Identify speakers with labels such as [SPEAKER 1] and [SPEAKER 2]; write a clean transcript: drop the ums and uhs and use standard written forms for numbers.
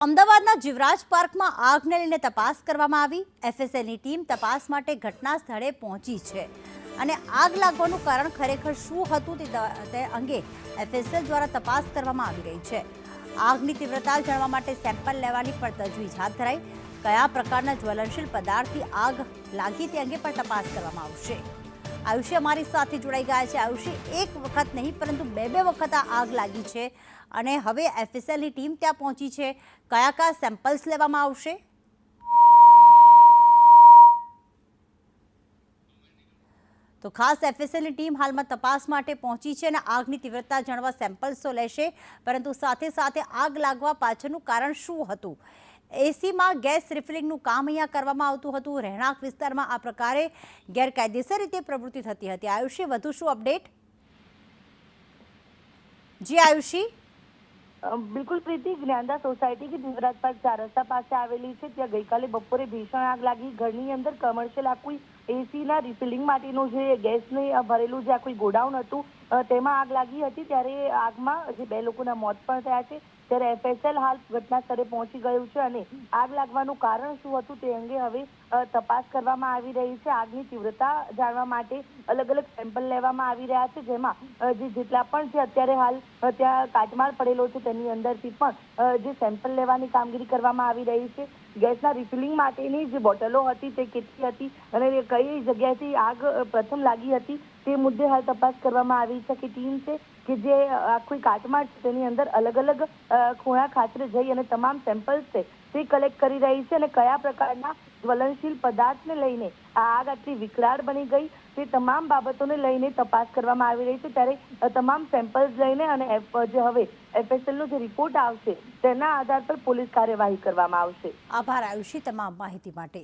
[SPEAKER 1] અમદાવાદના જીવરાજ પાર્કમાં આગને લઈને તપાસ કરવામાં આવી। એફએસએલની ટીમ તપાસ માટે ઘટના સ્થળે પહોંચી છે અને આગ લાગવાનું કારણ ખરેખર શું હતું તે અંગે એફએસએલ દ્વારા તપાસ કરવામાં આવી રહી છે। આગની તીવ્રતા જાણવા માટે સેમ્પલ લેવાની પણ તજવીજ હાથ ધરાઈ। કયા પ્રકારના જ્વલનશીલ પદાર્થથી આગ લાગી તે અંગે પણ તપાસ કરવામાં આવશે। આયુષી અમારી સાથે જોડાઈ ગયા છે। આયુષી, એક વખત નહીં પરંતુ બે વખત આ આગ લાગી છે અને હવે એફએસએલની ટીમ ત્યાં પહોંચી છે। કયા કયા સેમ્પલ્સ લેવામાં આવશે? તો ખાસ એફએસએલની ટીમ હાલમાં તપાસ માટે પહોંચી છે અને આગની તીવ્રતા જાણવા સેમ્પલ્સ તો લેશે, પરંતુ સાથે સાથે આગ લાગવા પાછળનું કારણ શું હતું? એસીમાં ગેસ રિફિલિંગનું કામ અહીંયા કરવામાં આવતું હતું। રહેણાંક વિસ્તારમાં આ પ્રકારે ગેરકાયદેસર રીતે પ્રવૃત્તિ થતી હતી। આયુષી, વધુ શું અપડેટ? જી આયુષી।
[SPEAKER 2] बिल्कुल प्रीति, ज्ञानदा सोसायटी की जीवराज पार्क 4 रस्ता પાસે આવેલી છે। ત્યાં ગઈકાલે બપોરે ભીષણ આગ લાગી। ઘરની અંદર કમર્શિયલ આ કોઈ એસીના રિફિલિંગ માટેનું જે ગેસને ભરેલું જે આ કોઈ ગોડાઉન હતું તેમાં આગ લાગી હતી। ત્યારે આગમાં જે 2 લોકોના મોત પણ થયા છે। ત્યારે એફએસએલ હાલ ઘટના સ્થળે પહોંચી ગયું છે અને આગ લાગવાનું કારણ શું હતું તે અંગે હવે તપાસ કરવામાં આવી રહી છે। આગની તીવ્રતા જાણવા માટે અલગ અલગ સેમ્પલ લેવામાં આવી રહ્યા છે, જેમાં જેટલા પણ જે અત્યારે હાલ ત્યાં કાટમાળ પડેલો છે તેની અંદરથી પણ જે સેમ્પલ લેવાની કામગીરી કરવામાં આવી રહી છે। ગેસના રિફિલિંગ માટેની જે બોટલો હતી તે કેટલી હતી અને કઈ જગ્યાએથી આગ પ્રથમ લાગી હતી તે મુદ્દે હાલ તપાસ કરવામાં આવી છે કે ટીમ છે કે જે આખી કાટમાળ છે તેની અંદર અલગ અલગ ખૂણા ખાચરે જઈ અને તમામ સેમ્પલ્સ છે તે કલેક્ટ કરી રહી છે અને કયા પ્રકારના જ્વલનશીલ પદાર્થને લઈને આ આગ આટલી વિકરાળ બની ગઈ તે તમામ બાબતોને લઈને તપાસ કરવામાં આવી રહી છે। ત્યારે તમામ સેમ્પલ્સ લઈને અને જે હવે એફએસએલનો જે રિપોર્ટ આવશે તેના આધાર પર પોલીસ કાર્યવાહી કરવામાં આવશે।
[SPEAKER 1] આભાર આયુષી તમામ માહિતી માટે।